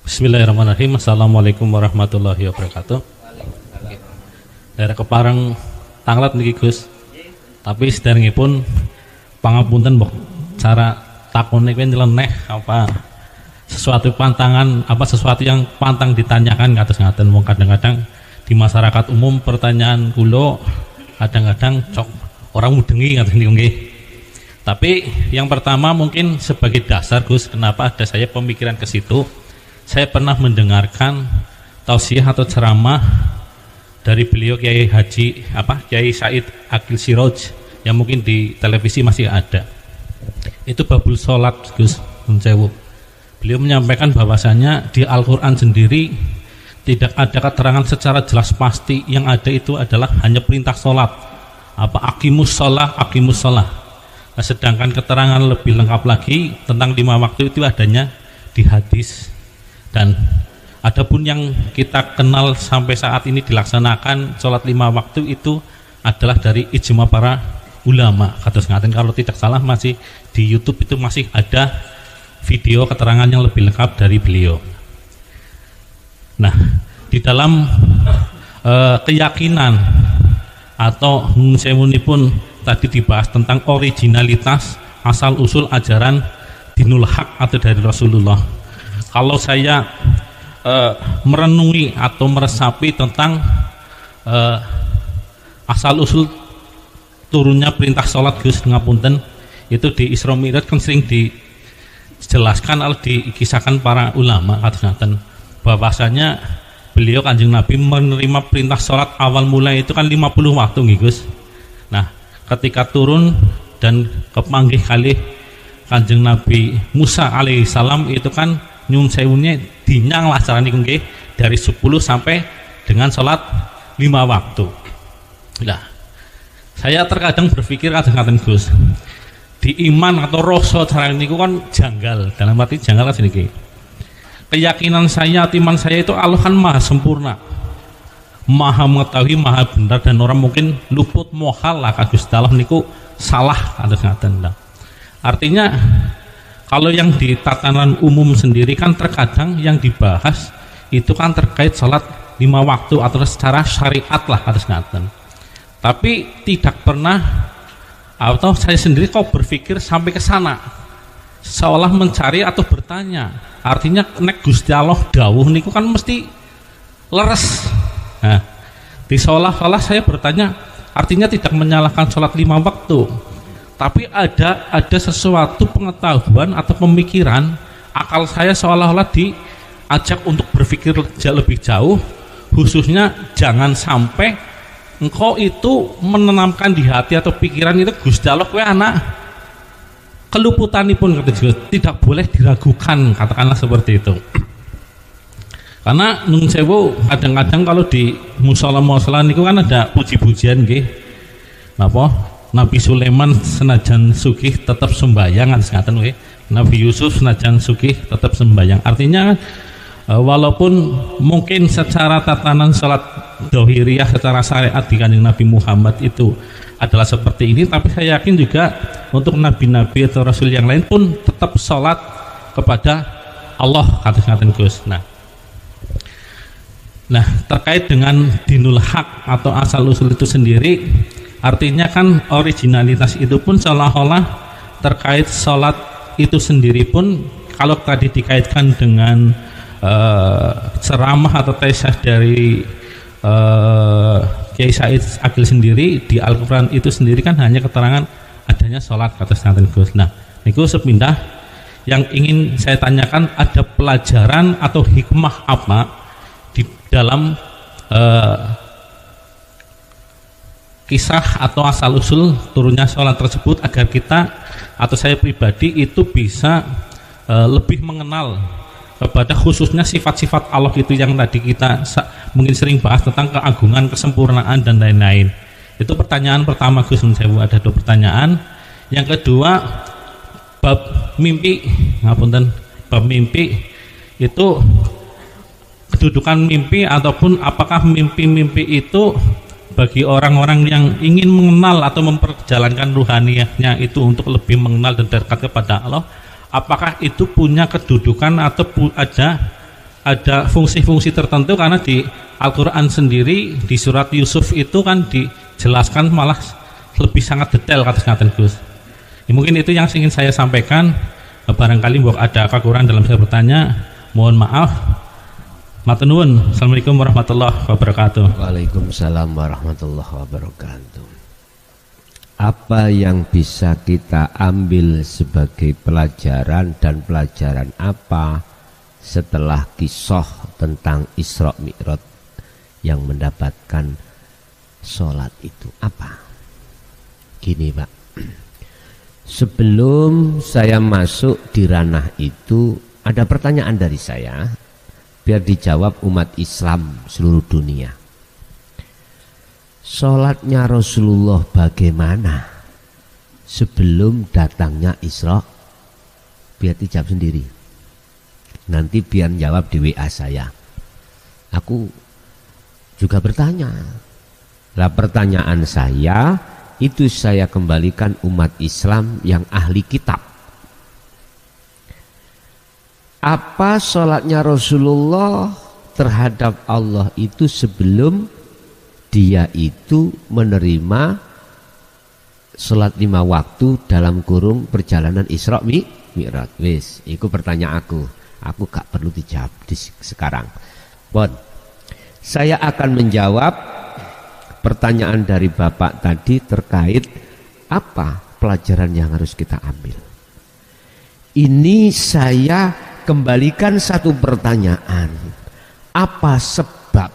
Bismillahirrahmanirrahim. Assalamualaikum warahmatullahi wabarakatuh. Daerah Kepareng Tanglet niki Gus. Tapi sederengipun pangapunten mbok cara takone kuwi nyeleneh apa sesuatu pantangan apa sesuatu yang pantang ditanyakan kados ngaten wong kadang-kadang di masyarakat umum pertanyaan kula kadang-kadang cok orang mudengi ngaten niku nggih. Tapi yang pertama mungkin sebagai dasar Gus kenapa ada saya pemikiran ke situ. Saya pernah mendengarkan tausiah atau ceramah dari beliau Kiai Said Akil Siroj yang mungkin di televisi masih ada. Itu babul sholat Gus Mencewu. Beliau menyampaikan bahwasanya di Al-Quran sendiri tidak ada keterangan secara jelas pasti, yang ada itu adalah hanya perintah sholat. Aqimus sholah. Nah, sedangkan keterangan lebih lengkap lagi tentang 5 waktu itu adanya di hadis. Dan adapun yang kita kenal sampai saat ini dilaksanakan sholat 5 waktu itu adalah dari ijma para ulama. Kados ngaten kalau tidak salah masih di YouTube itu masih ada video keterangan yang lebih lengkap dari beliau. Nah, di dalam keyakinan atau pun tadi dibahas tentang originalitas asal usul ajaran dinul haq atau dari Rasulullah. Kalau saya merenungi atau meresapi tentang asal usul turunnya perintah sholat Gus ngapunten, itu di Isra Mi'raj kan sering dijelaskan atau dikisahkan para ulama kados bahwasanya beliau Kanjeng Nabi menerima perintah sholat awal mulai itu kan 50 waktu nggih Gus. Nah, ketika turun dan kepanggih kali Kanjeng Nabi Musa alaihissalam itu kan nyun sewunya dinyang lah carane nggih dari 10 sampai dengan sholat 5 waktu. Nah, saya terkadang berpikir kadang-kadang Gus, di iman atau rasa cara niku kan janggal, dalam arti janggal kan sedikit. Keyakinan saya, iman saya itu Allah kan maha sempurna, maha mengetahui, maha benar, dan orang mungkin luput mohal lah kados dalam niku salah kados ngaten. Artinya kalau yang di tatanan umum sendiri kan terkadang yang dibahas itu kan terkait sholat 5 waktu atau secara syariat lah harus ngaten. Tapi tidak pernah atau saya sendiri kok berpikir sampai ke sana, seolah mencari atau bertanya. Artinya nek Gusti Allah dawuh niku kan mesti leres. Nah, di seolah-olah saya bertanya, artinya tidak menyalahkan sholat 5 waktu. Tapi ada sesuatu pengetahuan atau pemikiran akal saya seolah-olah diajak untuk berpikir lebih jauh, khususnya jangan sampai engkau itu menanamkan di hati atau pikiran itu Gusti Allah kowe anak keluputanipun tidak boleh diragukan, katakanlah seperti itu. Karena nun sewu kadang-kadang kalau di musala niku kan ada puji-pujian nggih. Napa? Nabi Sulaiman senajan sugih tetap sembahyang ngaten nggih. Nabi Yusuf senajan sugih tetap sembahyang. Artinya walaupun mungkin secara tatanan salat dohiriyah secara syariat di Kanjeng Nabi Muhammad itu adalah seperti ini, tapi saya yakin juga untuk nabi-nabi atau rasul yang lain pun tetap salat kepada Allah kados ngaten Gus. Nah, terkait dengan dinul haq atau asal usul itu sendiri, artinya kan originalitas itu pun seolah-olah terkait sholat itu sendiri pun kalau tadi dikaitkan dengan ceramah atau tesah dari Kiai Said Akil sendiri di Al-Quran itu sendiri kan hanya keterangan adanya sholat kata Santen Gus. Nah, niku sepindah yang ingin saya tanyakan, ada pelajaran atau hikmah apa di dalam kisah atau asal usul turunnya sholat tersebut agar kita atau saya pribadi itu bisa lebih mengenal kepada khususnya sifat-sifat Allah itu yang tadi kita mungkin sering bahas tentang keagungan, kesempurnaan dan lain-lain. Itu pertanyaan pertama Gus. Ada 2 pertanyaan. Yang kedua bab mimpi, bab mimpi itu kedudukan mimpi ataupun apakah mimpi-mimpi itu bagi orang-orang yang ingin mengenal atau memperjalankan ruhaniyahnya itu untuk lebih mengenal dan dekat kepada Allah, apakah itu punya kedudukan atau ada ada fungsi-fungsi tertentu, karena di Al-Quran sendiri di surat Yusuf itu kan dijelaskan malah lebih sangat detail kata ngaten Gus. Ya, mungkin itu yang ingin saya sampaikan. Barangkali mbok ada kekurangan dalam saya bertanya, mohon maaf. Matur nuwun. Assalamualaikum warahmatullahi wabarakatuh. Waalaikumsalam warahmatullahi wabarakatuh. Apa yang bisa kita ambil sebagai pelajaran, dan pelajaran apa setelah kisah tentang Isra Mi'raj yang mendapatkan sholat itu apa? Gini Pak, sebelum saya masuk di ranah itu ada pertanyaan dari saya, biar dijawab umat Islam seluruh dunia. Sholatnya Rasulullah bagaimana sebelum datangnya Isra? Biar dijawab sendiri. Nanti biar jawab di WA saya. Aku juga bertanya. Lah pertanyaan saya itu saya kembalikan umat Islam yang ahli kitab. Apa sholatnya Rasulullah terhadap Allah itu sebelum dia itu menerima sholat 5 waktu dalam kurung perjalanan Isra Mi'raj? Wis, itu pertanyaan aku. Aku gak perlu dijawab sekarang. Bon, saya akan menjawab pertanyaan dari Bapak tadi terkait apa pelajaran yang harus kita ambil. Ini saya kembalikan satu pertanyaan. Apa sebab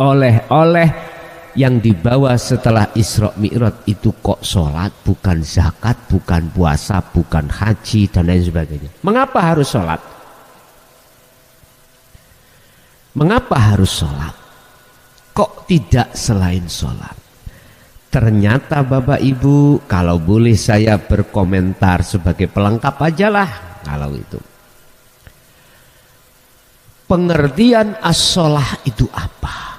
oleh-oleh yang dibawa setelah Isra Mi'raj itu kok sholat, bukan zakat, bukan puasa, bukan haji, dan lain sebagainya? Mengapa harus sholat? Mengapa harus sholat? Kok tidak selain sholat? Ternyata Bapak Ibu, kalau boleh saya berkomentar sebagai pelengkap aja lah kalau itu. Pengertian as-sholah itu apa?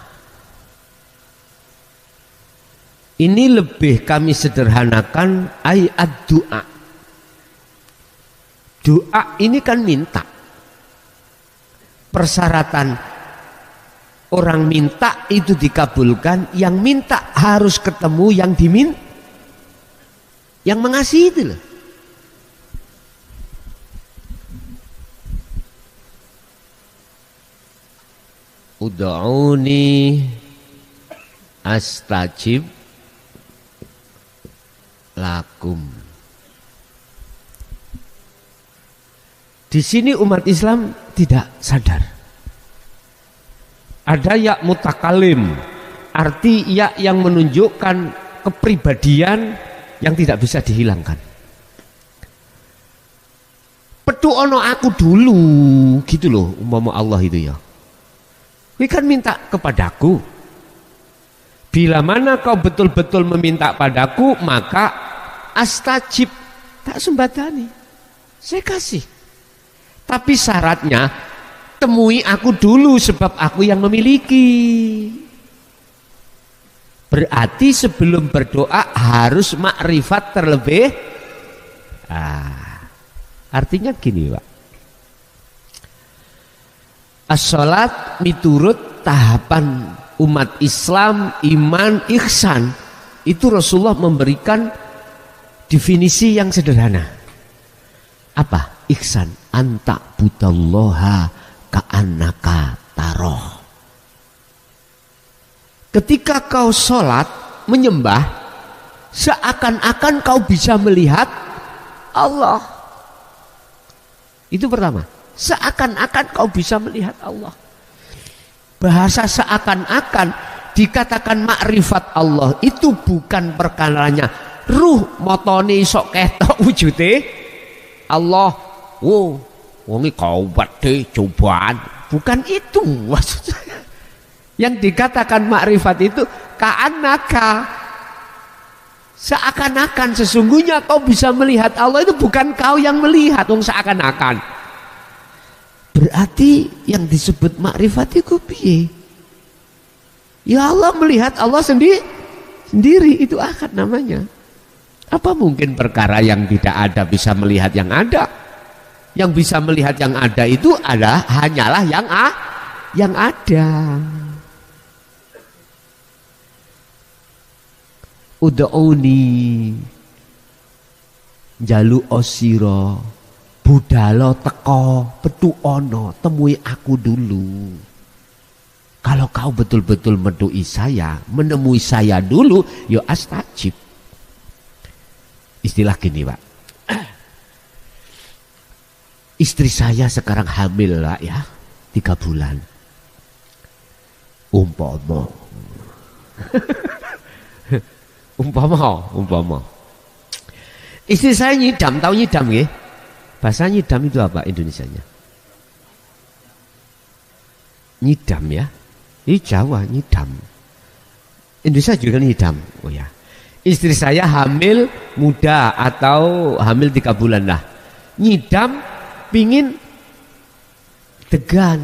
Ini lebih kami sederhanakan ayat doa. Doa ini kan minta. Persyaratan orang minta itu dikabulkan, yang minta harus ketemu yang diminta, yang mengasihi itu loh. Ud'uni astajib lakum. Di sini umat Islam tidak sadar. Ada ya mutakalim, arti ya yang menunjukkan kepribadian yang tidak bisa dihilangkan. Petu ono aku dulu, gitu loh umpama Allah itu ya. Ini kan minta kepadaku. Bila mana kau betul-betul meminta padaku, maka astajib, tak sembadani, saya kasih. Tapi syaratnya temui aku dulu, sebab aku yang memiliki. Berarti sebelum berdoa harus makrifat terlebih. Artinya gini Pak, as-sholat miturut tahapan umat Islam, iman, ihsan, itu Rasulullah memberikan definisi yang sederhana. Apa? Ihsan, anta butallaha ka'annaka taroh. Ketika kau sholat menyembah, seakan-akan kau bisa melihat Allah. Itu pertama, seakan-akan kau bisa melihat Allah. Bahasa seakan-akan dikatakan makrifat Allah itu bukan perkaranya ruh motone sok ketok wujude Allah. Wow, wongi kawat deh cobaan. Bukan itu maksudnya. Yang dikatakan makrifat itu ka'annaka, seakan-akan sesungguhnya kau bisa melihat Allah. Itu bukan kau yang melihat, wong seakan-akan. Berarti yang disebut makrifat itu piye? Ya Allah melihat Allah sendiri, itu akad namanya. Apa mungkin perkara yang tidak ada bisa melihat yang ada? Yang bisa melihat yang ada itu adalah hanyalah yang ada. Ud'uni jalu osiro budalo teko petu ono, temui aku dulu. Kalau kau betul-betul menemui saya dulu, yo astajib. Istilah gini, Pak. Istri saya sekarang hamil lah ya, 3 bulan. Umpama. umpama. Istri saya nyidam, tahu nyidam nggih? Bahasa nyidam itu apa Indonesianya? Nyidam ya. Ini Jawa nyidam. Indonesia juga nyidam. Oh ya. Istri saya hamil muda atau hamil 3 bulan lah. Nyidam pingin degan.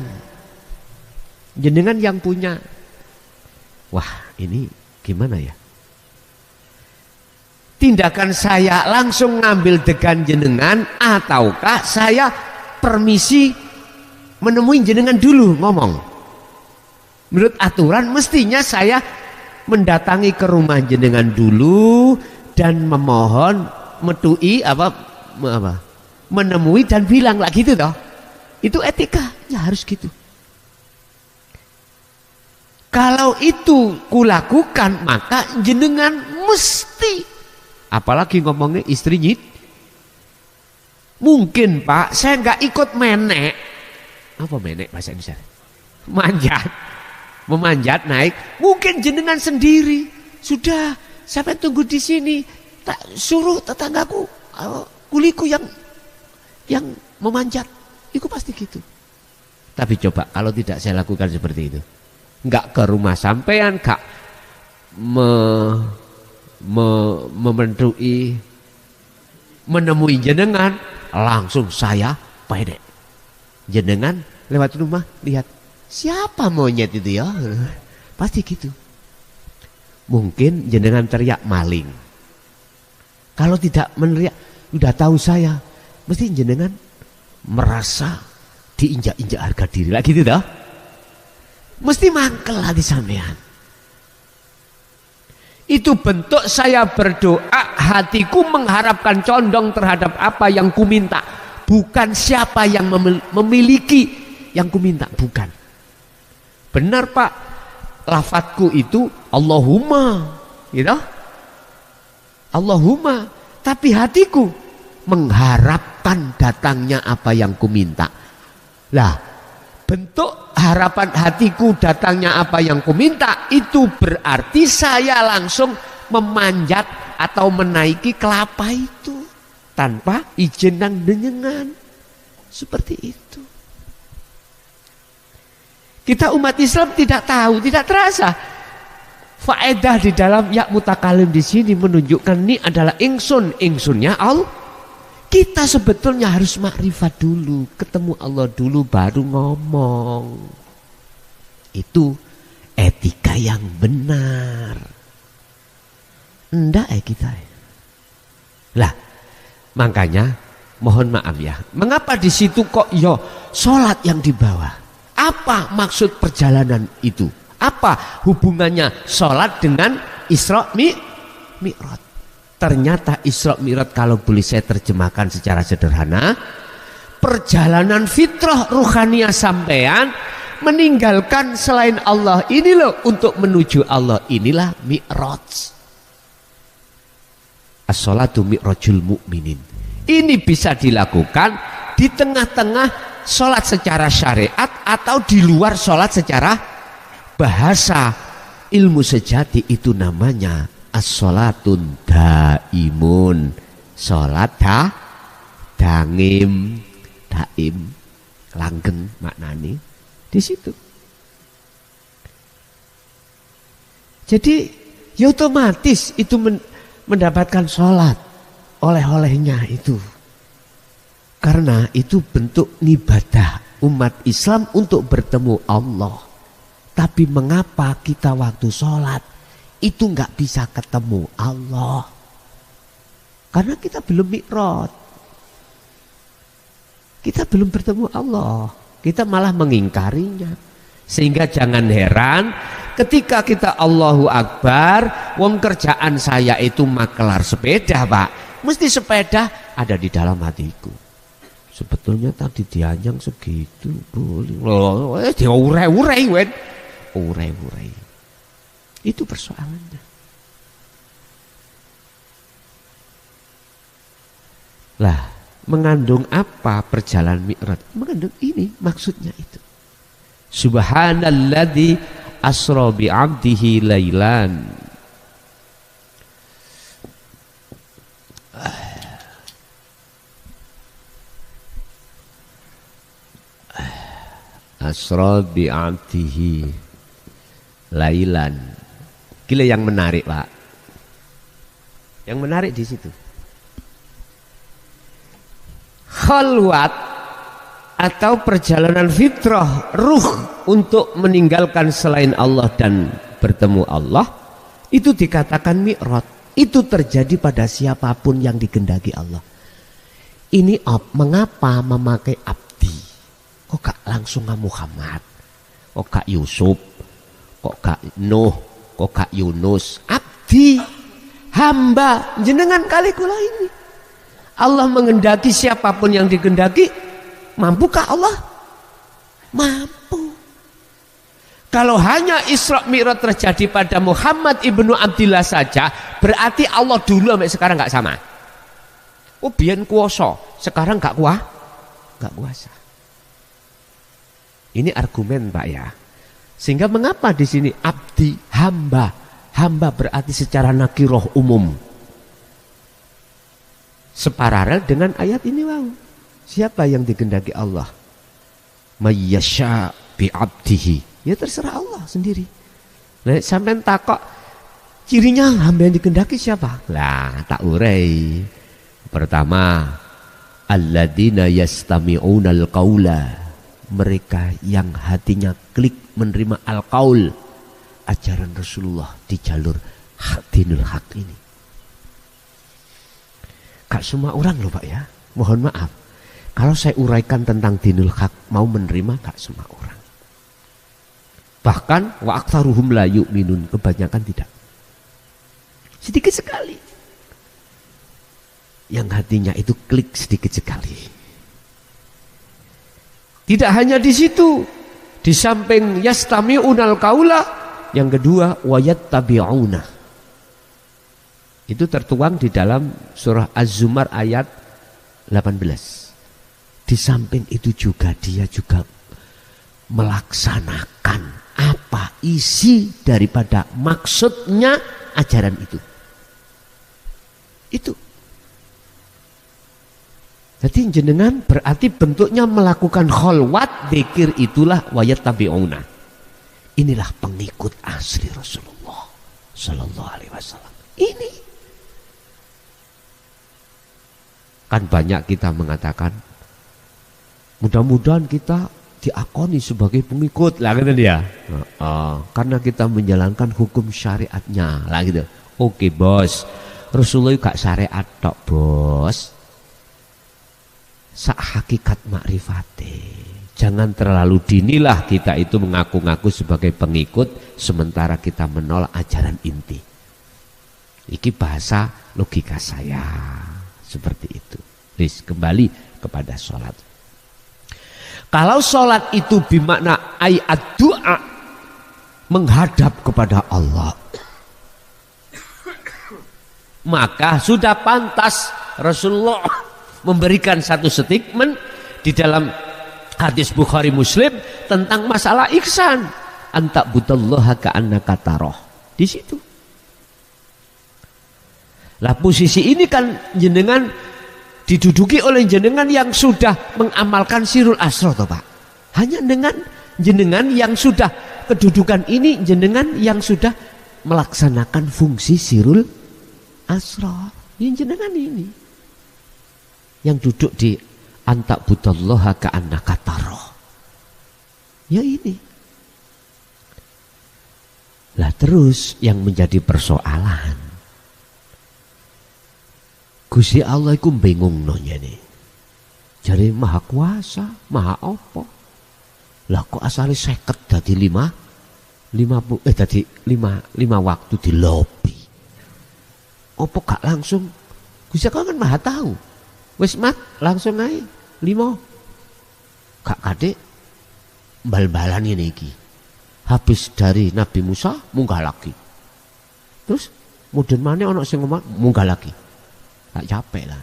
Jenengan yang punya. Wah, ini gimana ya? Tindakan saya langsung ngambil degan jenengan ataukah saya permisi menemui jenengan dulu ngomong? Menurut aturan mestinya saya mendatangi ke rumah jenengan dulu dan memohon menemui dan bilang lah gitu toh. Itu etika, ya harus gitu. Kalau itu kulakukan maka jenengan mesti, apalagi ngomongnya istri nyid. Mungkin Pak, saya nggak ikut menek. Apa menek bahasa Indonesia? Memanjat naik. Mungkin jenengan sendiri sudah sampai tunggu di sini. Tak suruh tetanggaku, kuliku yang memanjat. Itu pasti gitu. Tapi coba kalau tidak saya lakukan seperti itu, nggak ke rumah sampean, nggak menemui jenengan, langsung saya pede. Jenengan lewat rumah lihat siapa monyet itu ya, pasti gitu. Mungkin jenengan teriak maling. Kalau tidak meneriak, udah tahu saya, mesti jenengan merasa diinjak-injak harga diri lagi gitu dah. Mesti mangkel lah di sampean. Itu bentuk saya berdoa, hatiku mengharapkan condong terhadap apa yang kuminta, bukan siapa yang memiliki yang kuminta, bukan. Benar Pak, lafadzku itu Allahumma, gitu. Allahumma, tapi hatiku mengharapkan datangnya apa yang kuminta. Lah, bentuk harapan hatiku datangnya apa yang kuminta itu berarti saya langsung memanjat atau menaiki kelapa itu tanpa izin nang jenengan. Seperti itu. Kita umat Islam tidak tahu, tidak terasa. Faedah di dalam ya mutakalim di sini menunjukkan ini adalah ingsunnya Allah. Kita sebetulnya harus makrifat dulu, ketemu Allah dulu baru ngomong. Itu etika yang benar. Enggak kita. Lah, makanya mohon maaf ya. Mengapa di situ kok sholat yang dibawa? Apa maksud perjalanan itu? Apa hubungannya sholat dengan Isra Mi'raj? Ternyata Isra Mi'raj kalau boleh saya terjemahkan secara sederhana, perjalanan fitrah ruhaniyah sampean meninggalkan selain Allah ini loh untuk menuju Allah, inilah Mi'raj. As-sholatu mi'rajul mu'minin. Ini bisa dilakukan di tengah-tengah sholat secara syariat atau di luar sholat secara bahasa. Ilmu sejati itu namanya as-sholatun daimun, sholat daim, langgeng maknani di situ. Jadi ya otomatis itu mendapatkan sholat oleh-olehnya itu, karena itu bentuk ibadah umat Islam untuk bertemu Allah. Tapi mengapa kita waktu sholat itu nggak bisa ketemu Allah? Karena kita belum mi'raj. Kita belum bertemu Allah, kita malah mengingkarinya. Sehingga jangan heran ketika kita Allahu Akbar, wong kerjaan saya itu makelar sepeda Pak, mesti sepeda ada di dalam hatiku. Sebetulnya tadi dianyang segitu, boleh dia urai-urai, urai-urai. Itu persoalannya. Lah, mengandung apa perjalanan Mi'raj? Mengandung ini, maksudnya itu. Subhanalladzi asra bi 'abdihi lailan. Asra bi 'abdihi lailan. Gila yang menarik, Pak. Yang menarik di situ. Khalwat atau perjalanan fitrah ruh untuk meninggalkan selain Allah dan bertemu Allah itu dikatakan mi'raj. Itu terjadi pada siapapun yang dikehendaki Allah. Ini mengapa memakai abdi? Kok gak langsung Muhammad? Kok gak Yusuf? Kok gak Nuh? Kok gak Yunus? Abdi, hamba, jenengan kali kula ini. Allah mengendaki siapapun yang dikehendaki, mampukah Allah? Mampu. Kalau hanya Isra Mi'raj terjadi pada Muhammad ibnu Abdillah saja, berarti Allah dulu sampai sekarang nggak sama. Oh biyen kuasa, sekarang nggak kuasa. Ini argumen Pak ya. Sehingga mengapa di sini abdi, hamba, hamba berarti secara nakiroh umum. Separalel dengan ayat ini wow. Siapa yang dikehendaki Allah? Mayyasha bi abdihi. Ya terserah Allah sendiri. Nah, sampai takok cirinya hamba yang dikehendaki siapa? Lah, tak urai. Pertama, alladzina yastami'unal qaula. Mereka yang hatinya klik menerima al-qaul, ajaran Rasulullah di jalur dinul haq ini. Gak semua orang loh Pak ya, mohon maaf. Kalau saya uraikan tentang dinul haq, mau menerima gak semua orang. Bahkan wa aktsaruhum la yu'minun, kebanyakan tidak. Sedikit sekali. Yang hatinya itu klik sedikit sekali. Tidak hanya di situ. Di samping yastami'unal qaula, yang kedua wayattabi'una. Itu tertuang di dalam surah Az-Zumar ayat 18. Di samping itu juga dia juga melaksanakan apa isi daripada maksudnya ajaran itu. Itu. Jadi jenengan berarti bentuknya melakukan khalwat, dzikir itulah wayattabi'una. Inilah pengikut asli Rasulullah sallallahu alaihi wasallam. Ini kan banyak kita mengatakan mudah-mudahan kita diakoni sebagai pengikut lah gitu dia. Karena kita menjalankan hukum syariatnya lah gitu. Oke bos, Rasulullah gak syariat tok bos. Sak hakikat makrifate. Jangan terlalu dinilah kita itu mengaku-ngaku sebagai pengikut sementara kita menolak ajaran inti. Iki bahasa logika saya. Seperti itu. Terus kembali kepada sholat. Kalau sholat itu bermakna ayat doa, menghadap kepada Allah, maka sudah pantas Rasulullah memberikan satu statement di dalam hadis Bukhari Muslim tentang masalah ihsan. Anta budallaha ka'annaka tarah. Di situ. Lah posisi ini kan jenengan diduduki oleh jenengan yang sudah mengamalkan sirul asra toh Pak. Hanya dengan jenengan yang sudah kedudukan ini, jenengan yang sudah melaksanakan fungsi sirul asra. Ini jenengan ini yang duduk di anta budallaha ka'annaka tarah. Ya ini. Lah terus yang menjadi persoalan, Gusti Allah iku bingung no nyene. Jare maha kuasa, maha apa? Lah kok asale 50 dadi 50 dadi 5 waktu di lobi. Apa gak langsung? Gusti kan maha tahu. Wis mat langsung ae 5. Gak kadek bal-balan ini iki. Habis dari Nabi Musa munggah lagi. Terus mudun maneh ana sing ngomong munggah lagi. Tak capek lah.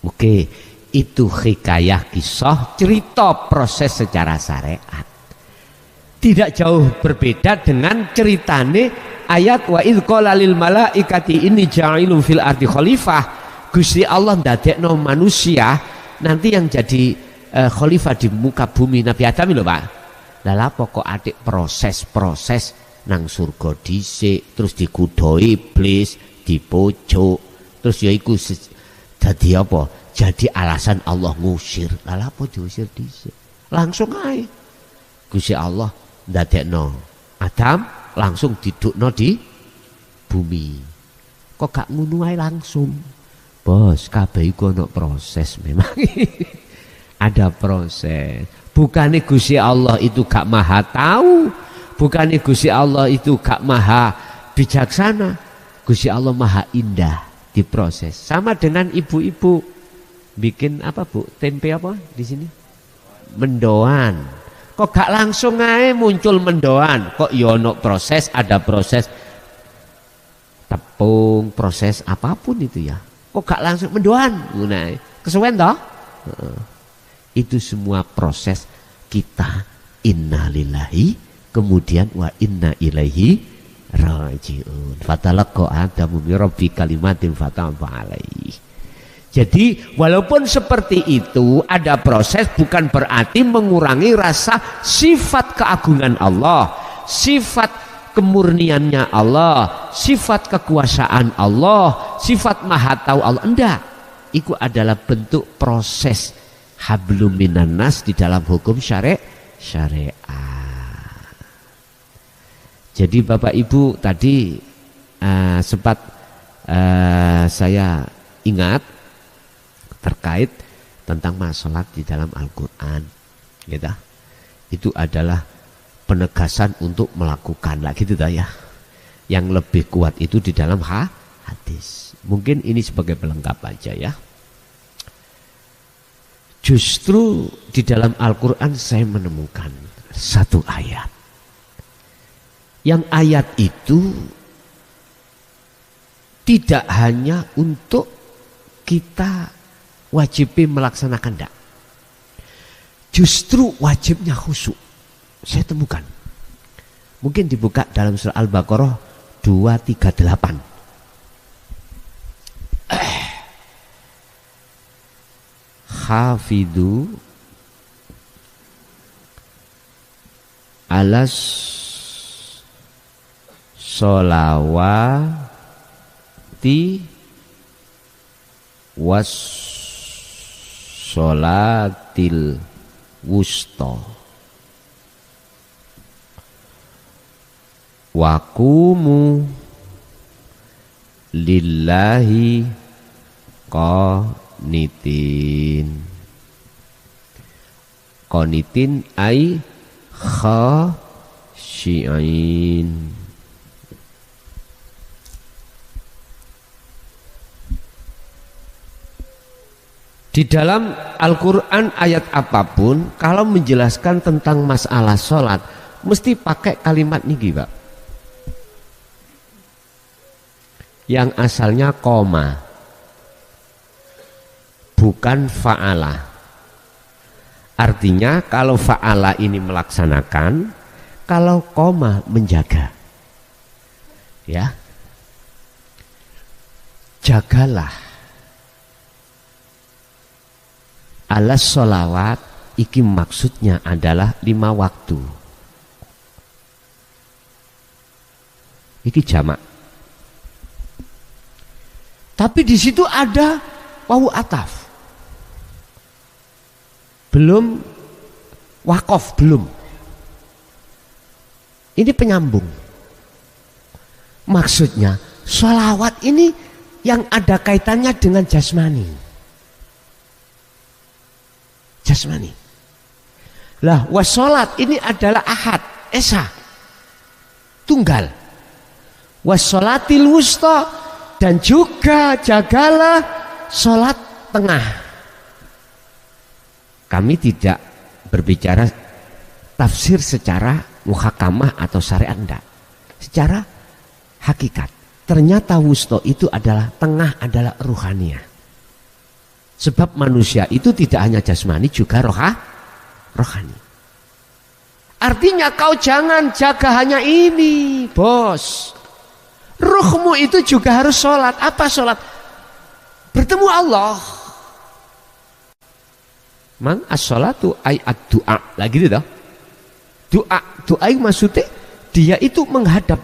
Oke, itu hikayah kisah cerita proses secara syariat. Tidak jauh berbeda dengan ceritane ayat wa idz qala lil malaikati inni ja'ilun fil ardi khalifah. Gusti Allah ndadekno manusia nanti yang jadi khalifah di muka bumi Nabi Adam lho Pak. Lah apa kok adik proses-proses nang surga dhisik terus digudhoi iblis di pojok terus ya iku dadi apa? Jadi alasan Allah ngusir. Lah apa diusir dhisik? Langsung ae. Gusti Allah ndadekno Adam langsung didukno di bumi. Kok gak ngono ae langsung? Bos, kabeh iku ana proses memang. Ada proses. Bukannya Gusti Allah itu gak maha tahu, bukannya Gusti Allah itu gak maha bijaksana. Gusti Allah maha indah diproses. Sama dengan ibu-ibu bikin apa Bu? Tempe apa di sini? Mendoan. Kok gak langsung aja muncul mendoan? Kok yono proses, ada proses tepung, proses apapun itu ya. Kok gak langsung mendoan? Nah, kesuwen toh? Itu semua proses kita innalillahi kemudian wa inna ilaihi rajiun. Fatalaqa Adamu min rabbi kalimatin fataba alaihi. Jadi walaupun seperti itu ada proses bukan berarti mengurangi rasa sifat keagungan Allah, sifat kemurniannya Allah, sifat kekuasaan Allah, sifat maha tahu Allah. Enggak. Itu adalah bentuk proses hablum minan nas di dalam hukum syariat. Jadi Bapak Ibu tadi sempat saya ingat terkait tentang masalah di dalam Al-Quran gitu. Itu adalah penegasan untuk melakukan lah gitu ya. Yang lebih kuat itu di dalam hadis. Mungkin ini sebagai pelengkap aja ya. Justru di dalam Al-Quran saya menemukan satu ayat. Yang ayat itu tidak hanya untuk kita wajib melaksanakan enggak. Justru wajibnya khusyuk. Saya temukan. Mungkin dibuka dalam surah Al-Baqarah 238. Hafidhu alas sholawati was sholatil wusta waqumu lillahi qanitin ay khashi'in. Di dalam Al-Quran ayat apapun kalau menjelaskan tentang masalah sholat mesti pakai kalimat niki Pak, yang asalnya koma bukan fa'ala. Artinya kalau fa'ala ini melaksanakan, kalau koma menjaga. Ya. Jagalah alas sholawat, iki maksudnya adalah 5 waktu. Iki jamak. Tapi di situ ada wawu ataf. Belum wakof, belum. Ini penyambung. Maksudnya sholawat ini yang ada kaitannya dengan jasmani. jasmani. Lah wassalat ini adalah ahad, esa, tunggal. Wassalatil wusta, dan juga jagalah sholat tengah. Kami tidak berbicara tafsir secara muhakamah atau syariat, enggak. Secara hakikat. Ternyata wusta itu adalah tengah, adalah ruhaniyah. Sebab manusia itu tidak hanya jasmani, juga rohani. Artinya kau jangan jaga hanya ini, bos. Ruhmu itu juga harus sholat. Apa sholat? Bertemu Allah. Mang as-sholatu ay ad-du'a. Lagi gitu toh. Doa maksudnya dia itu menghadap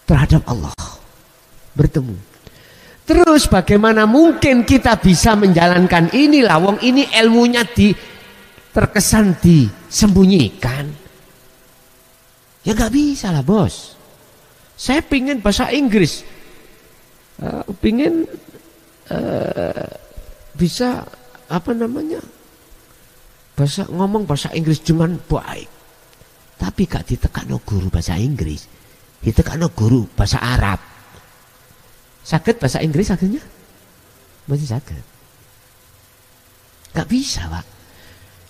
terhadap Allah. Bertemu. Terus bagaimana mungkin kita bisa menjalankan ini, lawang ini ilmunya terkesan disembunyikan. Ya gak bisa lah bos. Saya pingin bahasa Inggris, pingin bisa ngomong bahasa Inggris cuman baik, tapi gak ditekano guru bahasa Inggris, ditekano guru bahasa Arab. Sakit bahasa Inggris akhirnya masih sakit, gak bisa pak.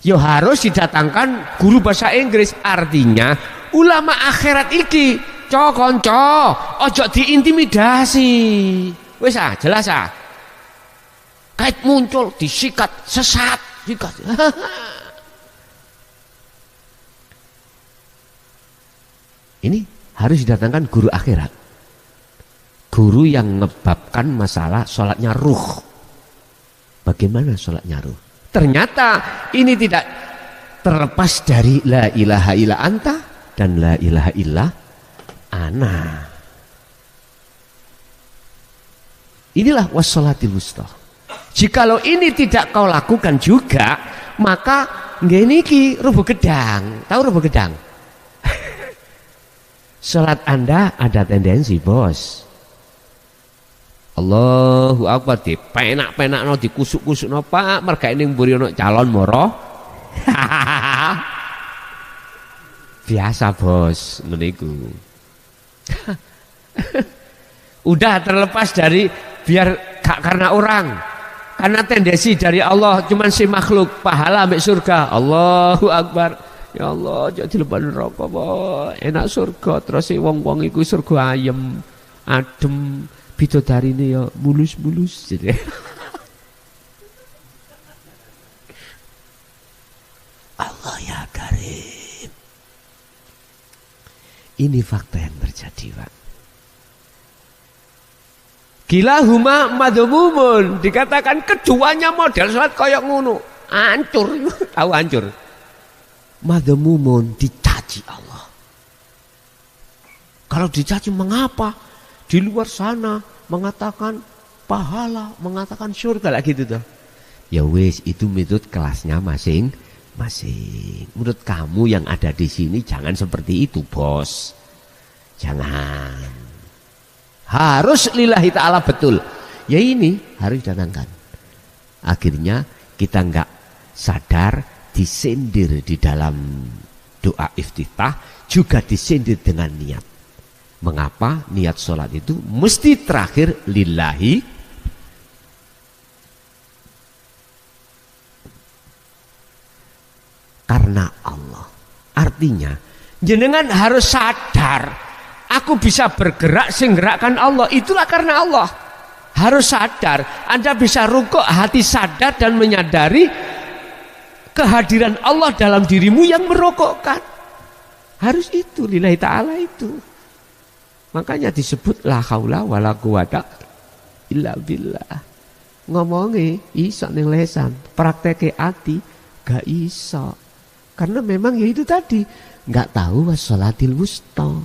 Yo harus didatangkan guru bahasa Inggris. Artinya ulama akhirat iki konco, ojo diintimidasi. Wis jelas kait muncul disikat sesat, sikat. Ini harus didatangkan guru akhirat. Guru yang ngebabkan masalah sholatnya ruh. Bagaimana sholatnya ruh? Ternyata ini tidak terlepas dari la ilaha illa anta dan la ilaha illa ana. Inilah wassalatil wusta. Jikalau ini tidak kau lakukan juga, maka ngene iki rubuh gedang. Tahu rubuh gedang? Salat Anda ada tendensi, bos. Allahu Akbar, dipenak-penakno, dikusuk-kusukno, Pak, merga ning mburi ono calon moro. Biasa, bos, meniku. Udah terlepas dari biar gak karena orang, karena tendensi dari Allah, cuman si makhluk pahala ambek surga. Allahu Akbar. Ya Allah, jadi dilepas neraka, enak surga. Terus si wong-wong iku surga ayem, adem, bidodarine ya mulus-mulus gitu. Allah ya Karim. Ini fakta yang terjadi, Pak. Kilahuma madhumumun, dikatakan keduanya model salat kayak ngono, hancur, tahu hancur. Madhumumun, dicaci Allah. Kalau dicaci mengapa? Di luar sana mengatakan pahala, mengatakan surga lah gitu tuh. Ya wis, itu menurut kelasnya masing-masing. Menurut kamu yang ada di sini jangan seperti itu, bos. Jangan. Harus lillahi ta'ala betul. Ya ini harus didatangkan. Akhirnya kita enggak sadar disindir di dalam doa iftitah, juga disindir dengan niat. Mengapa niat sholat itu mesti terakhir lillahi? Karena Allah. Artinya jenengan harus sadar, aku bisa bergerak sing gerakkan Allah, itulah karena Allah. Harus sadar, Anda bisa rukuk, hati sadar dan menyadari kehadiran Allah dalam dirimu yang merokokkan. Harus itu, lillahi ta'ala itu. Makanya disebut la haula wala quwata illa billah. Ngomongi iso ning lesan, prakteke ati gak iso. Karena memang ya itu tadi, enggak tahu wassalatil wusta.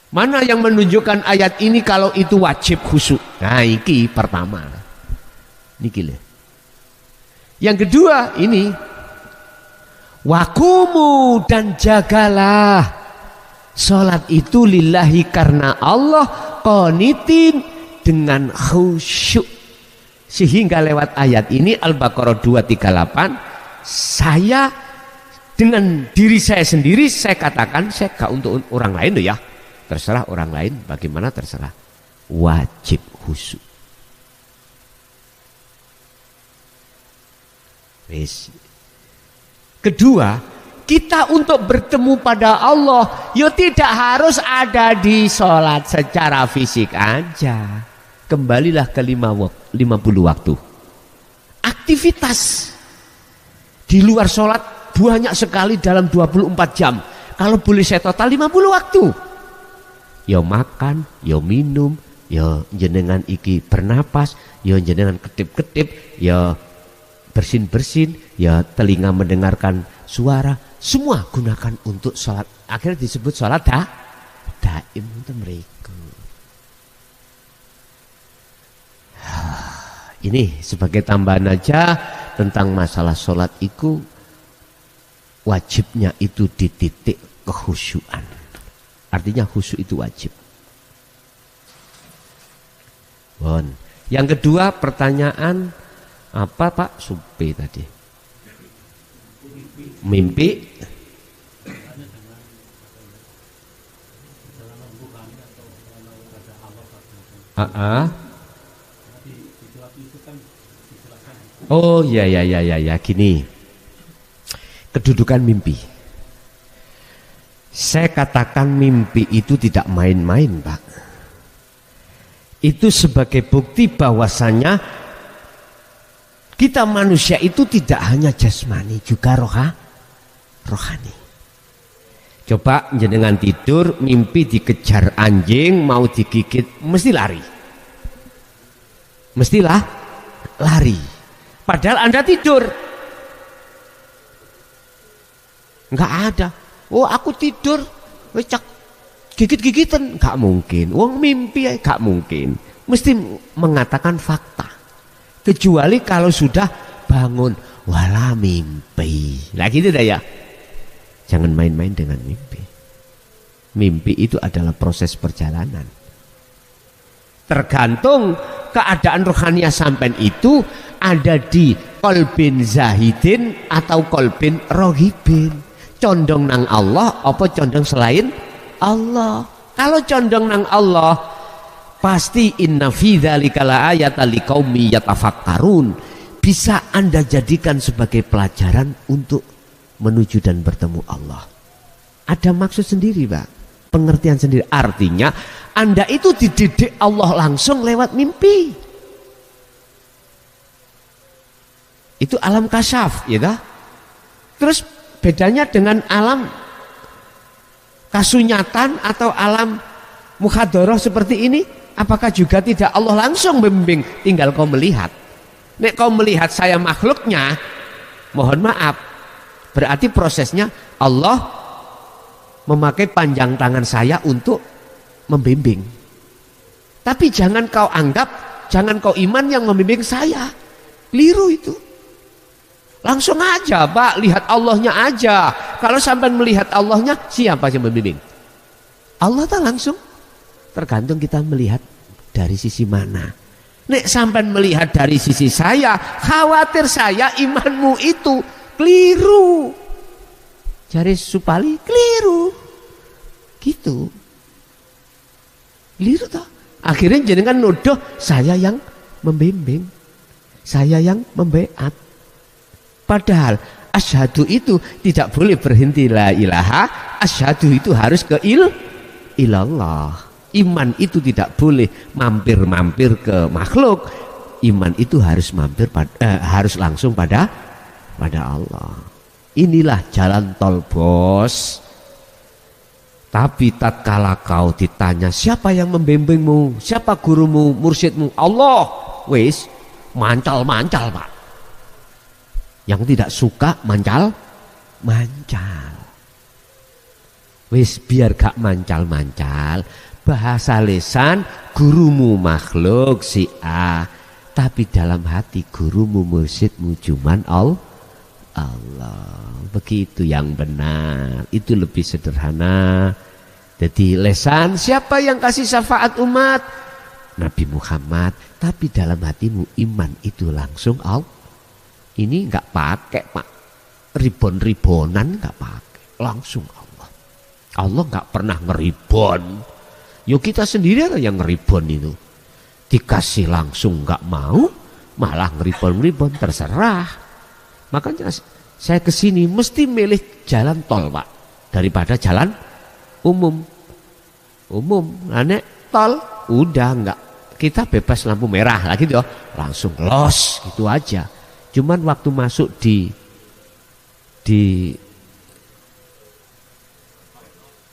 Mana yang menunjukkan ayat ini kalau itu wajib khusyuk? Nah, iki pertama. Niki lho. Yang kedua ini wakumu, dan jagalah salat itu lillahi karena Allah, qanitin dengan khusyuk. Sehingga lewat ayat ini Al-Baqarah 238, saya dengan diri saya sendiri saya katakan, saya gak untuk orang lain loh ya, terserah orang lain bagaimana terserah, wajib khusyuk. Kedua, kita untuk bertemu pada Allah ya tidak harus ada di sholat secara fisik aja. Kembalilah ke 50 waktu. Aktivitas di luar sholat banyak sekali dalam 24 jam. Kalau boleh saya total 50 waktu. Ya makan, ya minum, ya jenengan iki bernapas, ya jenengan ketip-ketip, ya bersin-bersin, ya telinga mendengarkan suara, semua gunakan untuk sholat. Akhirnya disebut sholat daim itu mereka. Ini sebagai tambahan aja tentang masalah sholat itu, wajibnya itu di titik kekhusyuan. Artinya khusyuk itu wajib. Bon. Yang kedua pertanyaan apa Pak Supi tadi? Mimpi. Oh ya gini. Kedudukan mimpi. Saya katakan mimpi itu tidak main-main, Pak. Itu sebagai bukti bahwasanya kita manusia itu tidak hanya jasmani, juga rohani. Coba jenengan tidur, mimpi dikejar anjing, mau digigit, mesti lari. Mestilah lari. Padahal Anda tidur. Enggak ada. Oh aku tidur, cak gigit-gigitan, enggak mungkin. Wong mimpi enggak mungkin. Mesti mengatakan fakta. Kecuali kalau sudah bangun, wala mimpi. Lah gitu dah ya. Jangan main-main dengan mimpi. Mimpi itu adalah proses perjalanan. Tergantung keadaan rohaniah sampean itu ada di kolbin zahidin atau kolbin rohibin. Condong nang Allah apa condong selain Allah. Kalau condong nang Allah, pasti inna fi dzalika laayatan liqaumi yatafakkarun. Bisa Anda jadikan sebagai pelajaran untuk menuju dan bertemu Allah. Ada maksud sendiri, Pak. Pengertian sendiri. Artinya Anda itu dididik Allah langsung lewat mimpi. Itu alam kasyaf, ya dah. Terus bedanya dengan alam kasunyatan atau alam mukhadharah seperti ini, apakah juga tidak Allah langsung membimbing, tinggal kau melihat. Nek kau melihat saya makhluknya, mohon maaf, berarti prosesnya Allah memakai panjang tangan saya untuk membimbing. Tapi jangan kau anggap, jangan kau iman yang membimbing saya. Keliru itu. Langsung aja Pak, lihat Allahnya aja. Kalau sampai melihat Allahnya, siapa yang membimbing? Allah tak langsung. Tergantung kita melihat dari sisi mana. Nek sampai melihat dari sisi saya, khawatir saya imanmu itu keliru. Jari Supali keliru. Gitu. Keliru toh. Akhirnya jenengan nuduh saya yang membimbing. Saya yang membeat. Padahal asyhadu itu tidak boleh berhenti la ilaha, asyhadu itu harus ke ilallah. Iman itu tidak boleh mampir-mampir ke makhluk. Iman itu harus harus langsung pada Allah. Inilah jalan tol, bos. Tapi tatkala kau ditanya siapa yang membimbingmu, siapa gurumu, mursyidmu, Allah, wis mancal-mancal Pak. Yang tidak suka mancal. Wis biar gak mancal. Bahasa lisan gurumu makhluk si A, tapi dalam hati gurumu mursyidmu cuman Allah. Begitu yang benar. Itu lebih sederhana. Jadi lesan siapa yang kasih syafaat umat? Nabi Muhammad, tapi dalam hatimu iman itu langsung Allah. Ini enggak pakai Pak ribon-ribonan, enggak pakai, langsung Allah. Allah enggak pernah ngeribon. Yo kita sendiri yang ngeribon itu. Dikasih langsung enggak mau, malah ngeribon-ribon, terserah. Makanya saya kesini mesti milih jalan tol Pak daripada jalan umum. Nek tol udah enggak, kita bebas lampu merah lagi tuh, langsung los gitu aja. Cuman waktu masuk di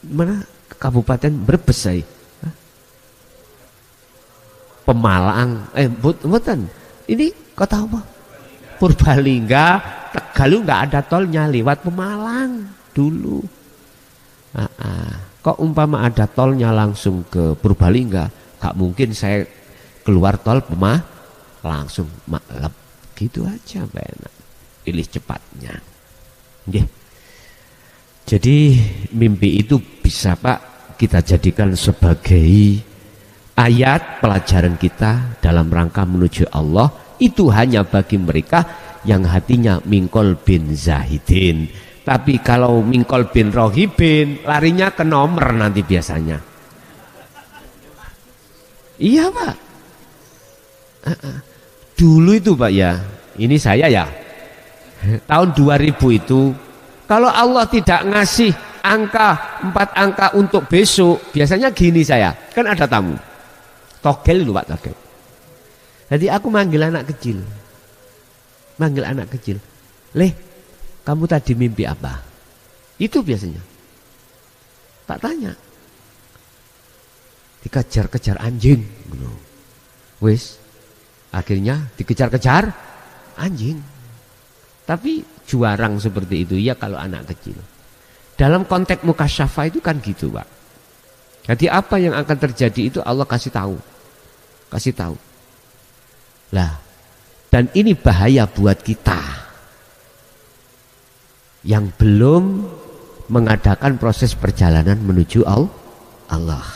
mana Kabupaten Brebes saya, Pemalang, bukan ini kota apa? Purbalingga, Tegal nggak ada tolnya, lewat Pemalang dulu. Kok umpama ada tolnya langsung ke Purbalingga, gak mungkin saya keluar tol langsung maklep gitu aja, enak. Pilih cepatnya. Nggih. Jadi mimpi itu bisa Pak kita jadikan sebagai ayat pelajaran kita dalam rangka menuju Allah. Itu hanya bagi mereka yang hatinya mingkol bin zahidin. Tapi kalau mingkol bin rohibin, larinya ke nomor nanti biasanya. Iya Pak. Dulu itu Pak ya, ini saya ya, tahun 2000 itu, kalau Allah tidak ngasih angka 4 angka untuk besok, biasanya gini saya, kan ada tamu, togel itu Pak, togel. Jadi aku manggil anak kecil, Leh, kamu tadi mimpi apa? Itu biasanya. Tak tanya. Dikejar-kejar anjing. Wis. Akhirnya dikejar-kejar anjing. Tapi juarang seperti itu ya kalau anak kecil. Dalam konteks mukasyafah itu kan gitu Pak. Jadi apa yang akan terjadi itu Allah kasih tahu. Lah, dan ini bahaya buat kita yang belum mengadakan proses perjalanan menuju Allah.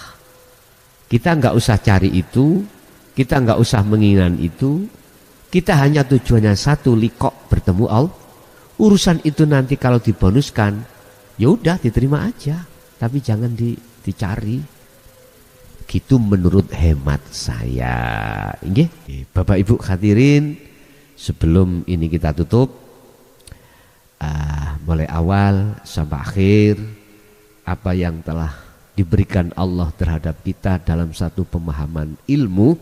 Kita nggak usah cari itu, kita nggak usah menginginkan itu, kita hanya tujuannya satu, liqo, bertemu Allah. Urusan itu nanti kalau dibonuskan, ya udah diterima aja, tapi jangan dicari. Gitu menurut hemat saya. Nggih, Bapak Ibu hadirin, sebelum ini kita tutup, mulai awal sampai akhir apa yang telah diberikan Allah terhadap kita dalam satu pemahaman ilmu,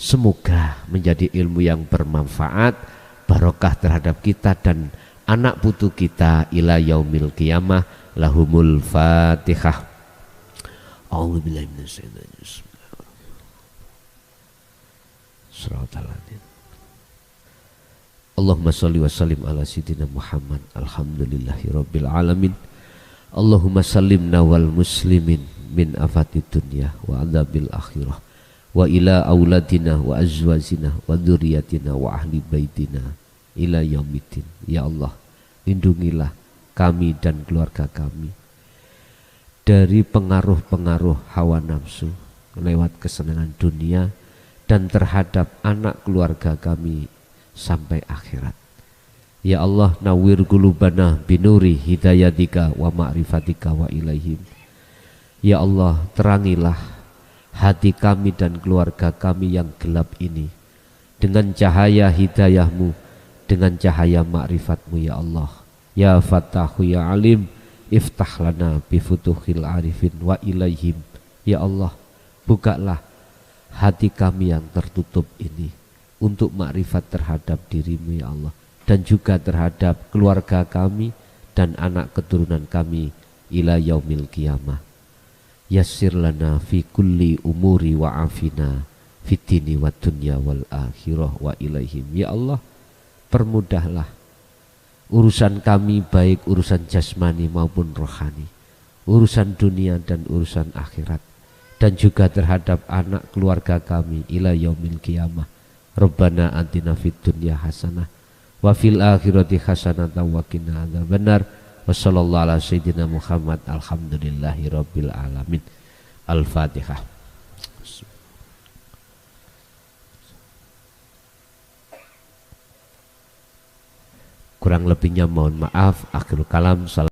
semoga menjadi ilmu yang bermanfaat, barokah terhadap kita dan anak putu kita ila yaumil qiyamah. Lahumul Fatihah. A'udzubillahi minasyaitonir rajim. Allahumma sholli wa sallim ala sayyidina Muhammad. Alhamdulillahi rabbil alamin. Allahumma sallimna wal muslimin min afatid dunya wa adzabil akhirah wa ila auladina wa azwajina wa dzurriyyatina wa ahli baitina ila yaumiddin. Ya Allah, lindungilah kami dan keluarga kami dari pengaruh-pengaruh hawa nafsu lewat kesenangan dunia dan terhadap anak keluarga kami sampai akhirat. Ya Allah, nawwir qulubana binuri hidayatika wa ma'rifatika wa ilaihim. Ya Allah, terangilah hati kami dan keluarga kami yang gelap ini dengan cahaya hidayahmu, dengan cahaya ma'rifatmu ya Allah. Ya Fattahu ya Alim, iftah lana bifutuhil arifin wa ilaihim. Ya Allah, bukalah hati kami yang tertutup ini untuk makrifat terhadap dirimu ya Allah, dan juga terhadap keluarga kami dan anak keturunan kami ila yaumil qiyamah. Yassir lana fi kulli umuri wa afina fitini wa dunya wal akhirah wa ilaihim. Ya Allah, permudahlah urusan kami, baik urusan jasmani maupun rohani, urusan dunia dan urusan akhirat, dan juga terhadap anak keluarga kami ila yaumil qiyamah. Rabbana atina fid dunya hasanah wa fil akhirati hasanah wa qina adzabannar. Wa sallallahu ala sayyidina Muhammad. Alhamdulillahi rabbil alamin. Al-Fatihah. kurang lebihnya mohon maaf. Akhirul kalam.